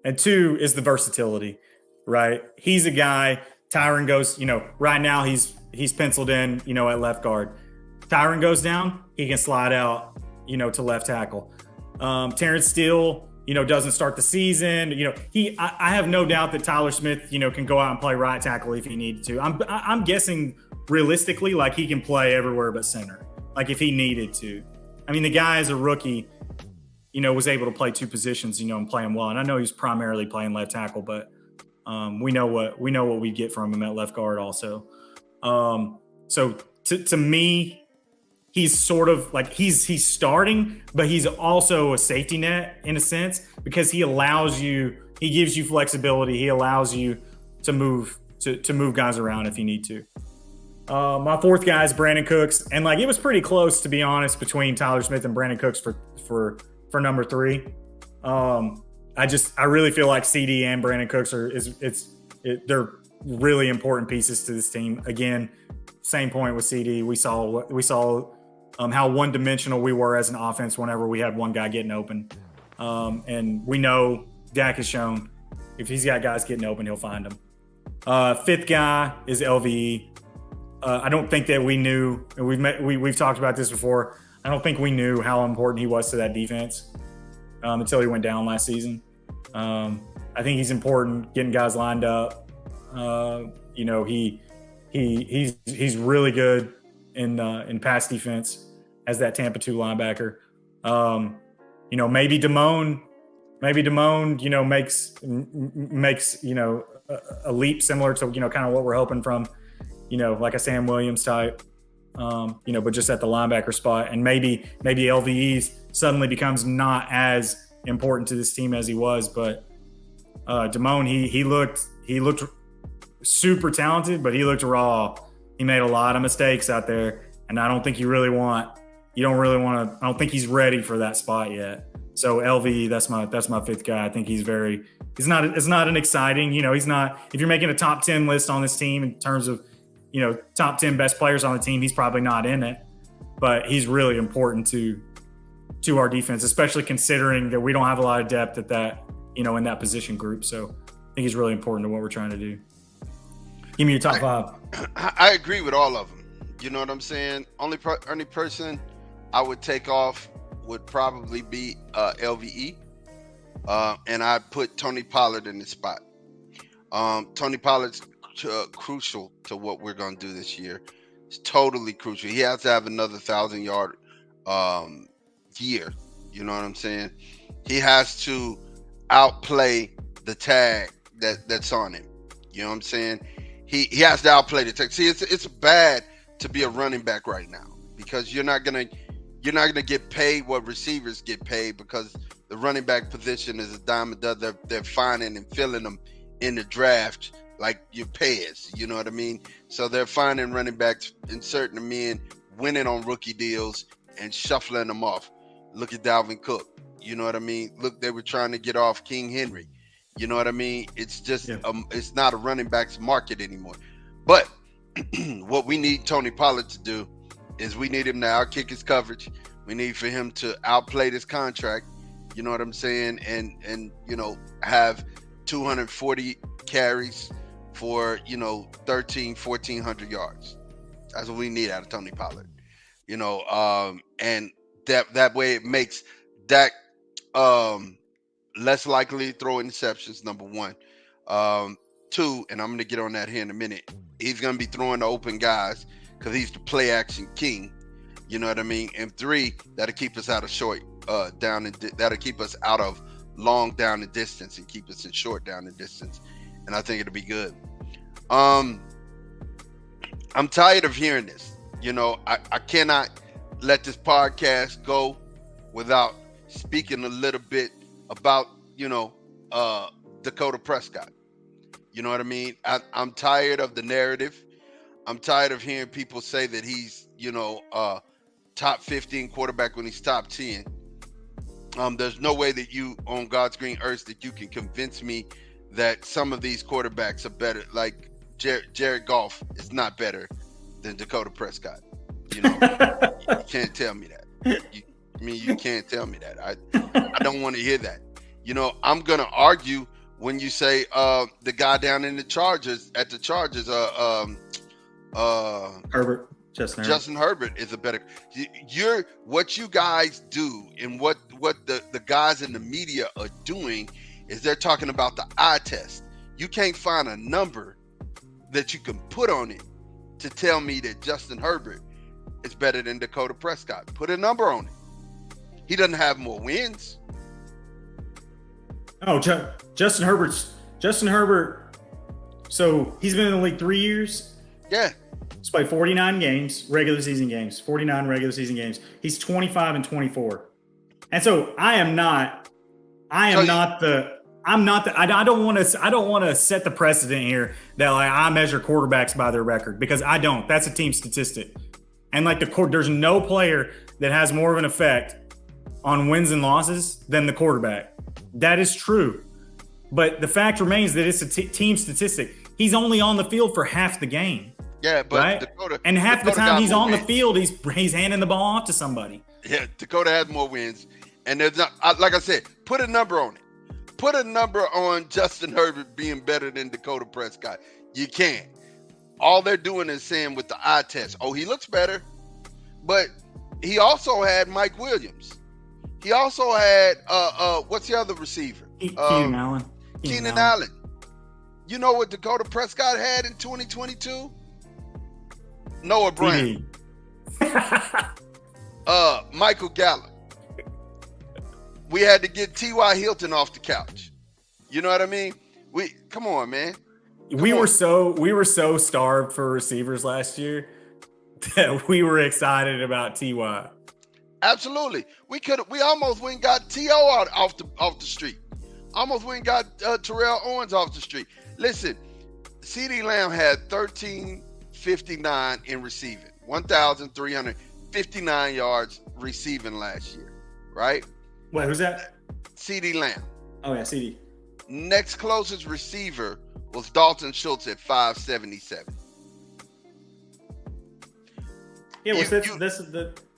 S2: And 2 is the versatility, right? He's a guy, Tyron goes, right now he's penciled in, at left guard. Tyron goes down, he can slide out, to left tackle. Terrence Steele, doesn't start the season. I have no doubt that Tyler Smith, can go out and play right tackle if he needed to. I'm guessing realistically, like he can play everywhere but center, like if he needed to. I mean, the guy is a rookie, was able to play 2 positions, and play him well. And I know he's primarily playing left tackle, but we know what we get from him at left guard also. So to me, he's sort of like he's starting, but he's also a safety net in a sense, because he gives you flexibility. He allows you to move guys around if you need to. My 4th guy is Brandon Cooks, and like it was pretty close, to be honest, between Tyler Smith and Brandon Cooks for number 3. I really feel like CD and Brandon Cooks they're really important pieces to this team. Again, same point with CD. We saw how one-dimensional we were as an offense whenever we had one guy getting open. And we know Dak has shown if he's got guys getting open, he'll find them. 5th guy is LVE. I don't think that we knew, and we've talked about this before, I don't think we knew how important he was to that defense until he went down last season. I think he's important getting guys lined up. He's really good in pass defense as that Tampa 2 linebacker. Maybe Damone, makes a leap similar to kind of what we're hoping from like a Sam Williams type. But just at the linebacker spot, and maybe LVE suddenly becomes not as important to this team as he was. But Damone, he looked super talented, but he looked raw. He made a lot of mistakes out there, and I don't think I don't think he's ready for that spot yet. So LVE, that's my 5th guy. I think it's not an exciting, he's not, if you're making a top 10 list on this team in terms of, top 10 best players on the team, he's probably not in it, but he's really important to our defense, especially considering that we don't have a lot of depth at that, in that position group. So I think he's really important to what we're trying to do. Give me your top 5.
S1: I agree with all of them. You know what I'm saying? Only person I would take off would probably be LVE. And I put Tony Pollard in the spot. Tony Pollard's crucial to what we're going to do this year. It's totally crucial. He has to have another 1,000-yard year. You know what I'm saying? He has to outplay the tag that's on him. You know what I'm saying? He has to outplay the tag. See, it's bad to be a running back right now, because you're not gonna get paid what receivers get paid, because the running back position is a dime a dozen. They're finding and filling them in the draft like your payers, you know what I mean? So they're finding running backs, inserting them in, winning on rookie deals, and shuffling them off. Look at Dalvin Cook, you know what I mean? Look, they were trying to get off King Henry, you know what I mean? It's just, it's not a running back's market anymore. But what we need Tony Pollard to do is we need him to outkick his coverage. We need for him to outplay this contract, you know what I'm saying? And have 240 carries for 1,400 yards. That's what we need out of Tony Pollard. And that way it makes Dak less likely to throw interceptions, number one. Two, and I'm going to get on that here in a minute, he's going to be throwing to open guys because he's the play action king. You know what I mean? And three, that'll keep us out of short that'll keep us out of long down the distance and keep us in short down the distance. And I think it'll be good. I'm tired of hearing this. I cannot let this podcast go without speaking a little bit about, Dakota Prescott. You know what I mean? I'm tired of the narrative. I'm tired of hearing people say that he's, top 15 quarterback when he's top 10. There's no way that you, on God's green earth, that you can convince me that some of these quarterbacks are better. Like Jared Goff is not better than Dakota Prescott. You can't tell me that. You can't tell me that. I don't want to hear that. I'm gonna argue when you say the guy down in the Chargers
S2: Herbert.
S1: Justin Herbert is a better. What you guys do and what the guys in the media are doing is they're talking about the eye test. You can't find a number that you can put on it to tell me that Justin Herbert is better than Dakota Prescott. Put a number on it. He doesn't have more wins.
S2: Oh, Justin Herbert. So he's been in the league 3 years.
S1: Yeah.
S2: He's played 49 games, regular season games, 49 regular season games. He's 25-24. And so I don't want to set the precedent here that I measure quarterbacks by their record, because I don't. That's a team statistic. And there's no player that has more of an effect on wins and losses than the quarterback. That is true. But the fact remains that it's a team statistic. He's only on the field for half the game.
S1: Yeah, but right? Dakota,
S2: and half the time he's on the field, he's handing the ball off to somebody.
S1: Yeah, Dakota has more wins, and there's not. Like I said, put a number on it. Put a number on Justin Herbert being better than Dakota Prescott. You can't. All they're doing is saying with the eye test, oh, he looks better, but he also had Mike Williams. He also had what's the other receiver?
S2: Keenan Allen.
S1: Keenan Allen. You know what Dakota Prescott had in 2022? Noah Brown. Michael Gallup. We had to get T.Y. Hilton off the couch. You know what I mean? Come on, man.
S2: We were so starved for receivers last year that we were excited about T.Y.
S1: Absolutely. We almost went and got T.O. out off the street. Almost went and got Terrell Owens off the street. Listen, CeeDee Lamb had 1,359 in receiving, 1,359 yards receiving last year, right?
S2: Wait, who's that?
S1: CeeDee Lamb.
S2: Oh, yeah, CeeDee.
S1: Next closest receiver was Dalton Schultz at 577.
S2: Yeah,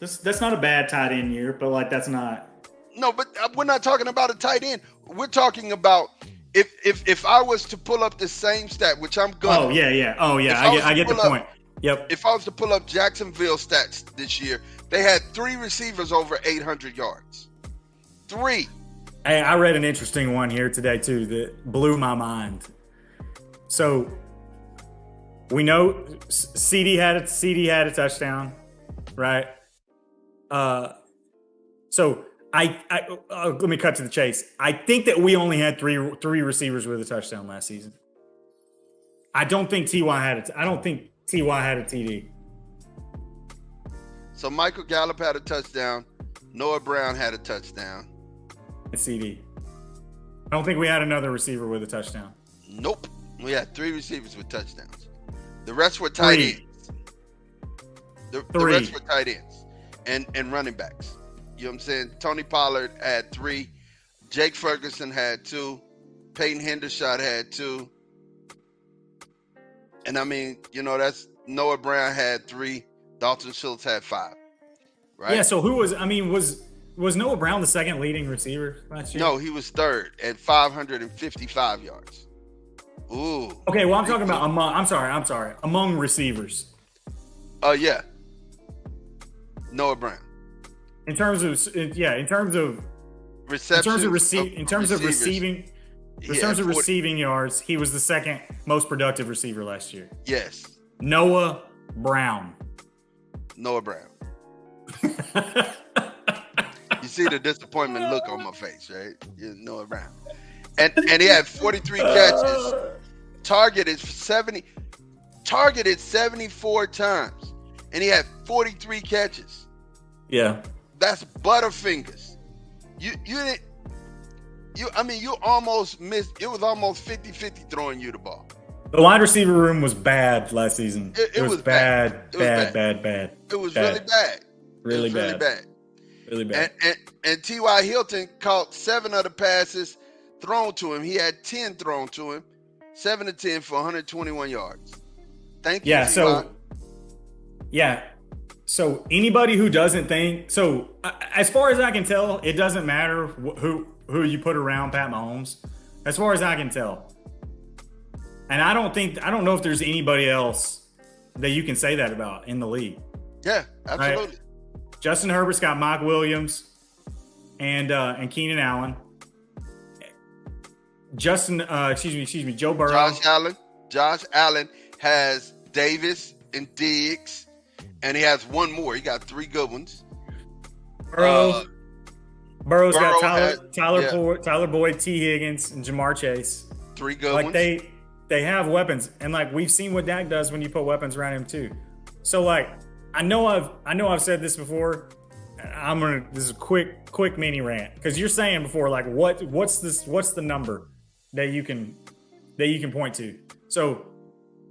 S2: that's not a bad tight end year, but that's not.
S1: No, but we're not talking about a tight end. We're talking about if I was to pull up the same stat, which I'm gonna.
S2: Oh yeah. I get the point. Yep.
S1: If I was to pull up Jacksonville stats this year, they had 3 receivers over 800 yards. 3.
S2: Hey, I read an interesting one here today too that blew my mind. So we know CD had a touchdown, right? So I let me cut to the chase. I think that we only had three receivers with a touchdown last season. I don't think T.Y. had it. I don't think T.Y. had a TD.
S1: So Michael Gallup had a touchdown. Noah Brown had a touchdown.
S2: And CD. I don't think we had another receiver with a touchdown.
S1: Nope. We had 3 receivers with touchdowns. The rest were tight ends. The rest were tight ends and running backs. You know what I'm saying? Tony Pollard had 3. Jake Ferguson had 2. Peyton Hendershot had 2. And I mean, that's Noah Brown had 3. Dalton Schultz had 5. Right?
S2: Yeah, so who was was Noah Brown the second leading receiver last year?
S1: No, he was third at 555 yards. Ooh.
S2: Okay, well, I'm talking about among. I'm sorry. Among receivers.
S1: Yeah. Noah Brown.
S2: In terms of receiving yards, he was the second most productive receiver last year.
S1: Yes.
S2: Noah Brown.
S1: You see the disappointment look on my face, right? Noah Brown. And he had 43 catches. Targeted 74 times. And he had 43 catches.
S2: Yeah.
S1: That's butterfingers. You almost missed. It was almost 50-50 throwing you the ball.
S2: The wide receiver room was bad last season. It was bad. It was
S1: really bad.
S2: Really bad.
S1: And T.Y. Hilton caught 7 of the passes thrown to him. He had 10 thrown to him. 7 of 10 for 121 yards. Thank you, T.Y.
S2: So anybody who doesn't think so, as far as I can tell, it doesn't matter who you put around Pat Mahomes. As far as I can tell, and I don't know if there's anybody else that you can say that about in the league.
S1: Yeah, absolutely.
S2: Right? Justin Herbert's got Mike Williams and Keenan Allen. Joe Burrow.
S1: Josh Allen has Davis and Diggs. And he has one more. He got 3 good ones.
S2: Burrow's got Tyler Boyd, T. Higgins, and Jamar Chase.
S1: 3 good ones.
S2: They have weapons, and we've seen what Dak does when you put weapons around him too. So I know I've said this before. This is a quick mini rant because you're saying before what's the number that you can point to. So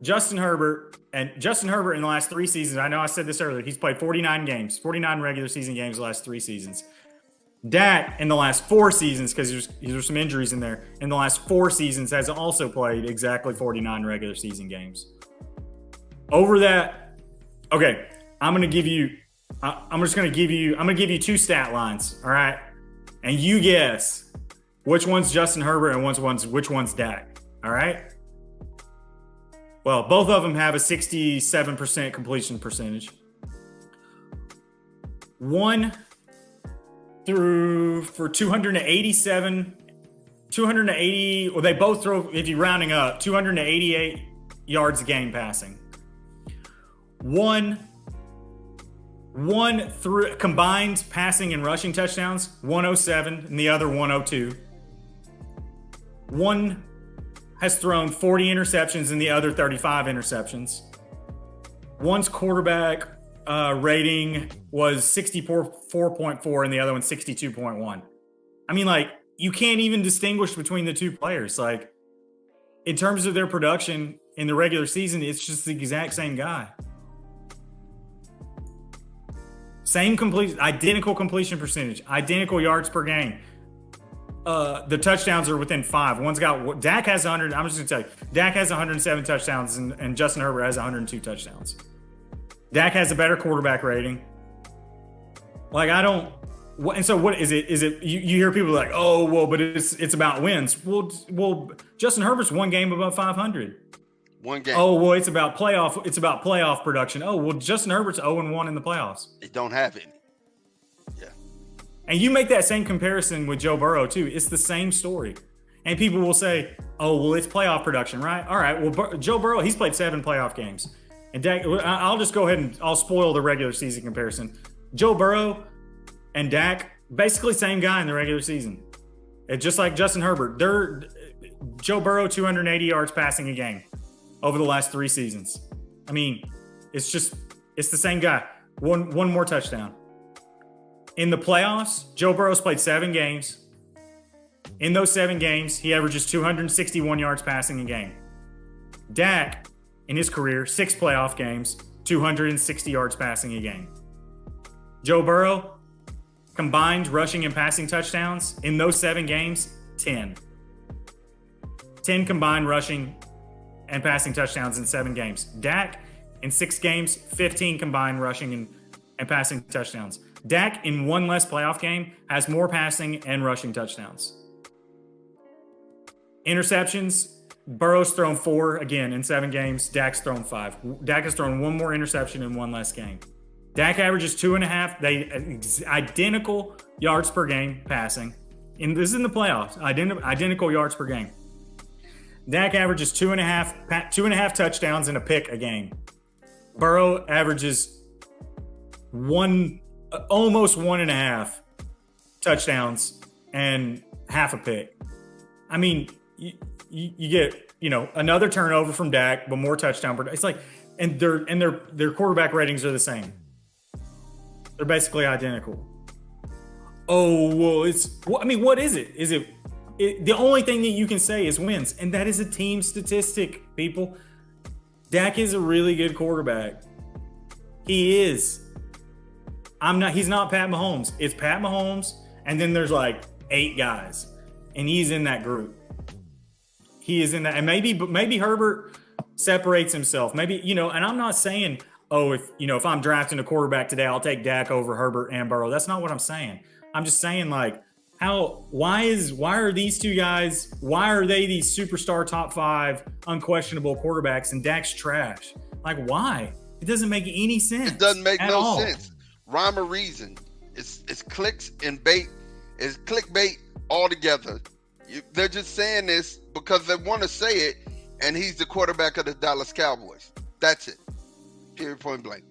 S2: Justin Herbert in the last 3 seasons, I know I said this earlier, he's played 49 regular season games the last 3 seasons. Dak in the last 4 seasons, because there's some injuries in there, in the last 4 seasons has also played exactly 49 regular season games. Over that, okay, I'm gonna give you 2 stat lines, all right? And you guess which one's Justin Herbert and which one's Dak, all right? Well, both of them have a 67% completion percentage. One threw for 280, well, they both throw, if you're rounding up, 288 yards a game passing. One through combined passing and rushing touchdowns, 107, and the other 102. One has thrown 40 interceptions and the other 35 interceptions. One's quarterback rating was 64.4 and the other one 62.1. I mean, you can't even distinguish between the 2 players. In terms of their production in the regular season, it's just the exact same guy. Identical completion percentage, identical yards per game. The touchdowns are within 5. Dak has 100. I'm just going to tell you, Dak has 107 touchdowns and Justin Herbert has 102 touchdowns. Dak has a better quarterback rating. And so what is it? Is it you hear people but it's about wins. Well, Justin Herbert's 1 game above 500.
S1: 1 game.
S2: Oh, well, it's about playoff production. Oh, well, Justin Herbert's 0-1 in the playoffs.
S1: They don't have any.
S2: And you make that same comparison with Joe Burrow, too. It's the same story. And people will say, oh, well, it's playoff production, right? All right, well, Joe Burrow, he's played 7 playoff games. And Dak, I'll just go ahead and I'll spoil the regular season comparison. Joe Burrow and Dak, basically same guy in the regular season. It's just like Justin Herbert. Joe Burrow, 280 yards passing a game over the last 3 seasons. I mean, it's the same guy. One more touchdown. In the playoffs, Joe Burrow's played 7 games. In those 7 games, he averages 261 yards passing a game. Dak, in his career, 6 playoff games, 260 yards passing a game. Joe Burrow, combined rushing and passing touchdowns, in those 7 games, 10. 10 combined rushing and passing touchdowns in 7 games. Dak, in 6 games, 15 combined rushing and passing touchdowns. Dak in one less playoff game has more passing and rushing touchdowns. Interceptions, Burrow's thrown 4 again in 7 games. Dak's thrown 5. Dak has thrown 1 more interception in 1 less game. Dak averages 2.5. They identical yards per game passing. And this is in the playoffs. Identical yards per game. Dak averages 2.5 touchdowns and a pick a game. Burrow averages almost 1.5 touchdowns and half a pick. I mean, you get, another turnover from Dak, but more touchdown. It's like, and their quarterback ratings are the same. They're basically identical. Oh, well, what is it? Is it the only thing that you can say is wins, and that is a team statistic, people. Dak is a really good quarterback. He is. He's not Pat Mahomes. It's Pat Mahomes, and then there's like 8 guys, and he's in that group. He is in that, and maybe Herbert separates himself. Maybe, and I'm not saying, if I'm drafting a quarterback today, I'll take Dak over Herbert and Burrow. That's not what I'm saying. I'm just saying, like, why are these 2 guys, why are they these superstar top 5 unquestionable quarterbacks and Dak's trash? Like, why? It doesn't make any sense.
S1: It doesn't make no sense. Rhyme or reason. It's clicks and bait. It's clickbait all together. They're just saying this because they want to say it, and he's the quarterback of the Dallas Cowboys. That's it. Period, point blank.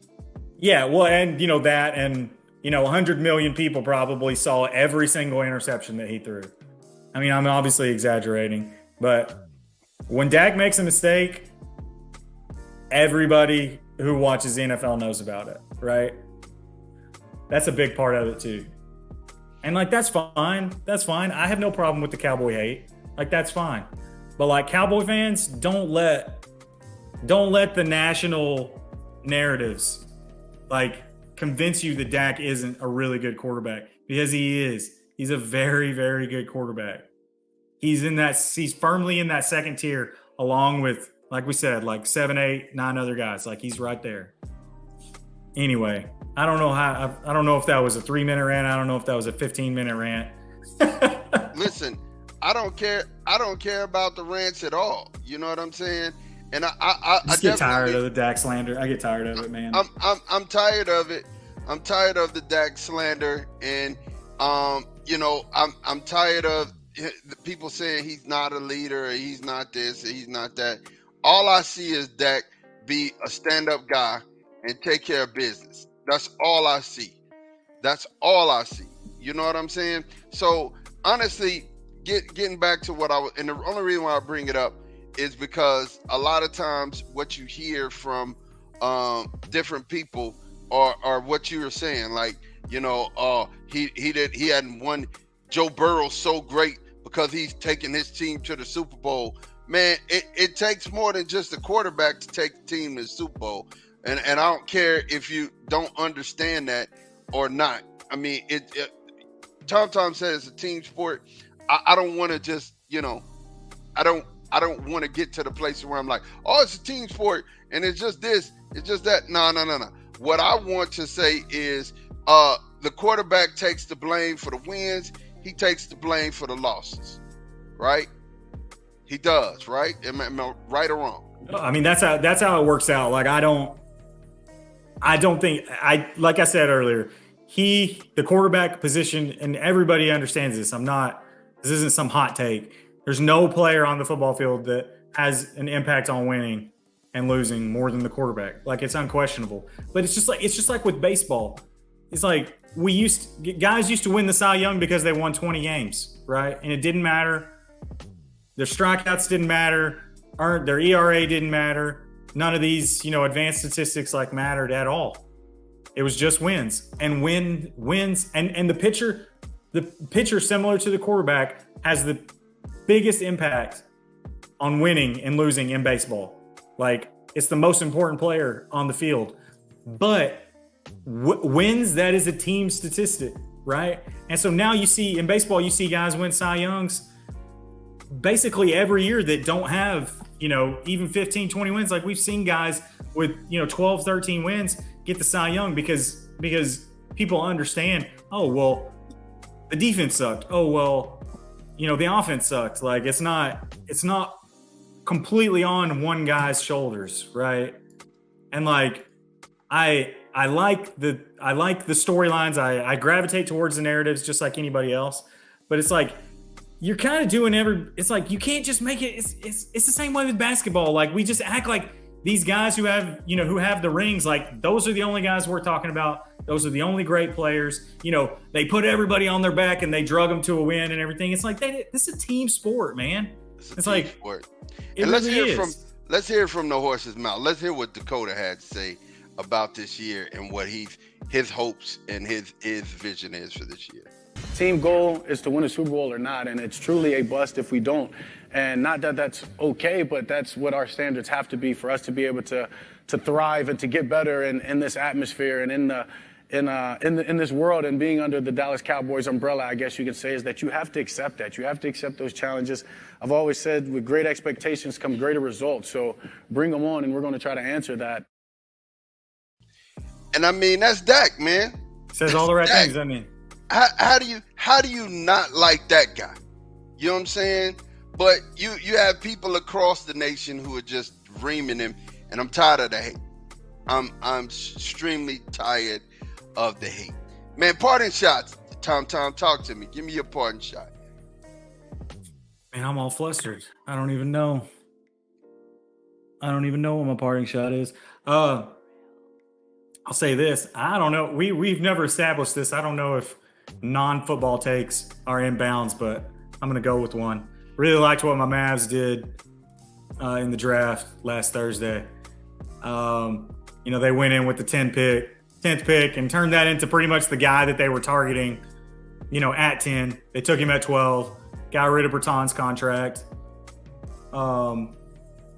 S2: Yeah, well, and that, and 100 million people probably saw every single interception that he threw. I mean, I'm obviously exaggerating, but when Dak makes a mistake, everybody who watches the NFL knows about it, right? That's a big part of it too. And like, that's fine. That's fine. I have no problem with the Cowboy hate. Like, that's fine. But like, Cowboy fans, don't let the national narratives like convince you that Dak isn't a really good quarterback, because he is. He's a very, very good quarterback. He's firmly in that second tier, along with, like we said, like 7, 8, 9 other guys. Like, he's right there. Anyway, I don't know if that was a 3-minute rant. I don't know if that was a 15-minute rant.
S1: Listen, I don't care about the rants at all. You know what I'm saying? And I
S2: get tired of the Dak slander. I get tired of it, man.
S1: I'm tired of it. I'm tired of the Dak slander, and I'm tired of the people saying he's not a leader, or he's not this, or he's not that. All I see is Dak be a stand-up guy and take care of business. That's all I see. That's all I see. You know what I'm saying? So honestly, getting back to what I was, and the only reason why I bring it up is because a lot of times what you hear from different people are what you were saying. Like, he hadn't won. Joe Burrow's so great because he's taking his team to the Super Bowl. Man, it takes more than just a quarterback to take the team to the Super Bowl. And I don't care if you don't understand that or not. I mean, Tom said it's a team sport. I don't want to just, I don't want to get to the place where I'm like, oh, it's a team sport and it's just this, it's just that. No. What I want to say is the quarterback takes the blame for the wins. He takes the blame for the losses, right? He does, right? Am I right or wrong?
S2: I mean, that's how it works out. Like, I don't think, like I said earlier, the quarterback position, and everybody understands this. This isn't some hot take. There's no player on the football field that has an impact on winning and losing more than the quarterback. Like, it's unquestionable. But it's just like with baseball. It's like guys used to win the Cy Young because they won 20 games, right? And it didn't matter. Their strikeouts didn't matter. Their ERA didn't matter. None of these, advanced statistics mattered at all. It was just wins. And wins and the pitcher, similar to the quarterback, has the biggest impact on winning and losing in baseball. Like, it's the most important player on the field. But wins, that is a team statistic, right? And so now you see in baseball, guys win Cy Youngs basically every year that don't have, even 15, 20 wins. Like, we've seen guys with, 12, 13 wins get the Cy Young because people understand, oh, well, the defense sucked. Oh, well, the offense sucked. Like, it's not completely on one guy's shoulders, right? And like, I like the storylines. I gravitate towards the narratives just like anybody else. But it's like, you're kind of doing it's like, you can't just make it. It's the same way with basketball. Like, we just act like these guys who have the rings, like, those are the only guys we're talking about. Those are the only great players. They put everybody on their back and they drug them to a win and everything. It's like, this is a team sport, man. It's like
S1: sport.
S2: It
S1: and
S2: really
S1: let's hear from the horse's mouth. Let's hear what Dakota had to say about this year and what his hopes and his vision is for this year.
S3: Team goal is to win a Super Bowl or not, and it's truly a bust if we don't. And not that that's okay, but that's what our standards have to be for us to be able to thrive and to get better in this atmosphere and in this world. And being under the Dallas Cowboys umbrella, I guess you could say, is that you have to accept that. You have to accept those challenges. I've always said, with great expectations come greater results. So bring them on, and we're going to try to answer that.
S1: And I mean, that's Dak, man.
S2: Says all the right things. I mean,
S1: how do you not like that guy? You know what I'm saying? But you have people across the nation who are just reaming him, and I'm tired of the hate. I'm extremely tired of the hate. Man, parting shots. Tom, talk to me. Give me your parting shot.
S2: Man, I'm all flustered. I don't even know what my parting shot is. I'll say this. I don't know. We've never established this. I don't know if non-football takes are in bounds, but I'm going to go with one. Really liked what my Mavs did in the draft last Thursday. They went in with the 10th pick and turned that into pretty much the guy that they were targeting, at 10. They took him at 12, got rid of Berton's contract. Took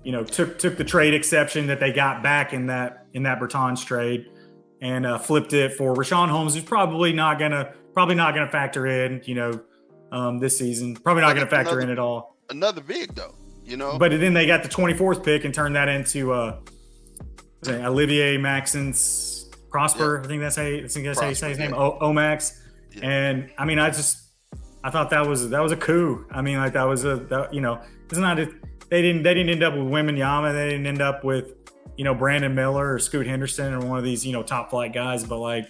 S2: the trade exception that they got back in that Bertans trade and flipped it for Rashawn Holmes, who's probably not gonna factor in, this season. Probably not gonna factor in at all.
S1: Another big though,
S2: But then they got the 24th pick and turned that into Olivier Maxence Prosper. Yeah. I think that's how you say his name. Omax. Yeah. And I mean, I thought that was a coup. I mean, like it's not they didn't end up with Wembanyama. They didn't end up with Brandon Miller or Scoot Henderson or one of these top flight guys. But like,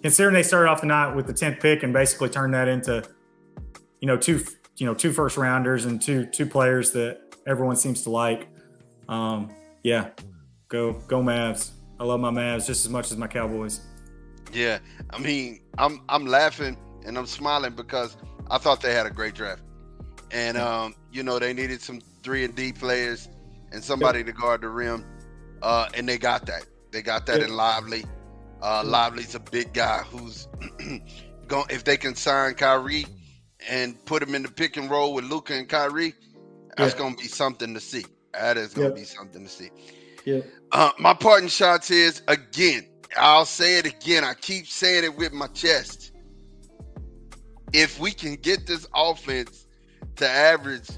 S2: considering they started off the night with the 10th pick and basically turned that into two first rounders and two players that everyone seems to like. Yeah, go Mavs. I love my Mavs just as much as my Cowboys.
S1: Yeah, I mean, I'm laughing and I'm smiling because I thought they had a great draft, and they needed some 3-and-D players and somebody to guard the rim, and they got that. They got that in Lively. Lively's a big guy who's going. If they can sign Kyrie and put him in the pick and roll with Luka and Kyrie, that's going to be something to see. That is going to be something to see.
S2: Yeah.
S1: My parting shots is, again, I'll say it again. I keep saying it with my chest. If we can get this offense to average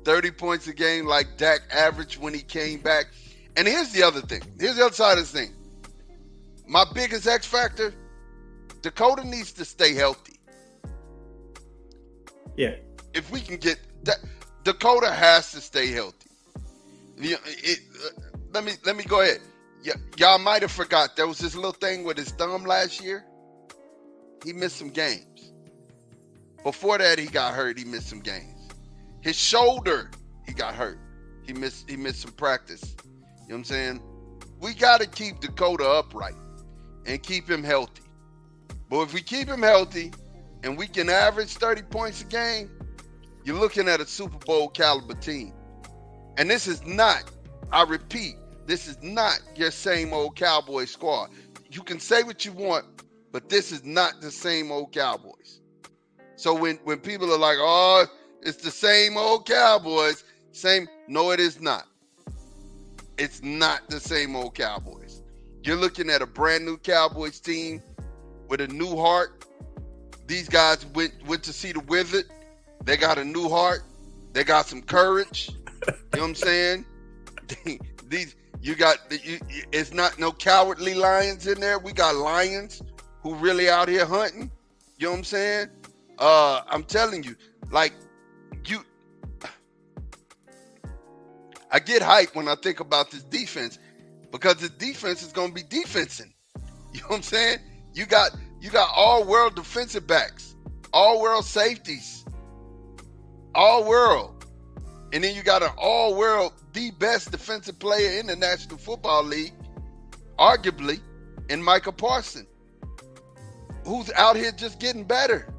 S1: 30 points a game like Dak averaged when he came back. And here's the other thing. Here's the other side of this thing. My biggest X factor, Dakota needs to stay healthy.
S2: Yeah.
S1: If we can get that, Dakota has to stay healthy. Let me go ahead. Y'all might have forgot there was this little thing with his thumb last year. He missed some games. Before that, he got hurt. He missed some games. His shoulder, he got hurt. He missed some practice. You know what I'm saying? We got to keep Dakota upright and keep him healthy. But if we keep him healthy and we can average 30 points a game, you're looking at a Super Bowl caliber team. And this is not, I repeat, this is not your same old Cowboy squad. You can say what you want, but this is not the same old Cowboys. So when people are like, oh, it's the same old Cowboys, no, it is not. It's not the same old Cowboys. You're looking at a brand new Cowboys team with a new heart. These guys went to see the Wizard. They got a new heart. They got some courage. You know what I'm saying? It's not no cowardly lions in there. We got lions. who really out here hunting. You know what I'm saying? I'm telling you, like, I get hyped when I think about this defense because this defense is going to be defensing. You know what I'm saying? You got all-world defensive backs, all-world safeties, all-world. And then you got an all-world, the best defensive player in the National Football League, arguably, in Micah Parsons, who's out here just getting better.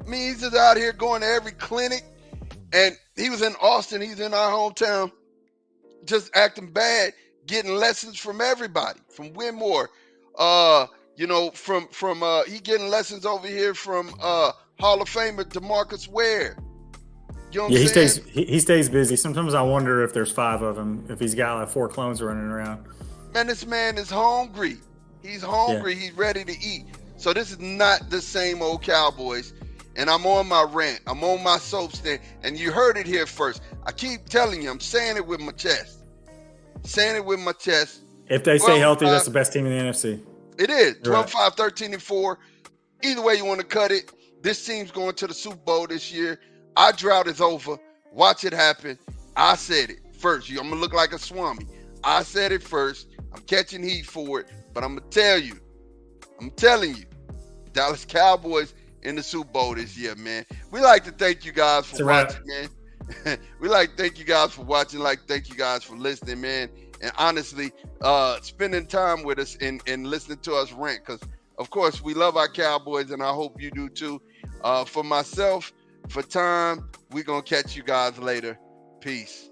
S1: I mean, he's just out here going to every clinic. And he was in Austin. He's in our hometown, just acting bad, getting lessons from everybody, from Winmore. He getting lessons over here from Hall of Famer DeMarcus Ware. You know what I'm saying?
S2: He stays busy. Sometimes I wonder if there's 5 of them, if he's got like 4 clones running around.
S1: Man, this man is hungry. He's hungry. Yeah. He's ready to eat. So this is not the same old Cowboys. And I'm on my rant. I'm on my soap stand. And you heard it here first. I keep telling you, I'm saying it with my chest.
S2: If they stay healthy, that's the best team in the NFC.
S1: It is. 12-5, 13-4. Either way you want to cut it. This team's going to the Super Bowl this year. Our drought is over. Watch it happen. I said it first. I'm going to look like a swami. I said it first. I'm catching heat for it. But I'm telling you, Dallas Cowboys in the Super Bowl this year, man. We like to thank you guys for watching, man. We like to thank you guys for watching. Like, thank you guys for listening, man. And honestly, spending time with us and listening to us rant. Because, of course, we love our Cowboys, and I hope you do too. For myself, for Tom, we're going to catch you guys later. Peace.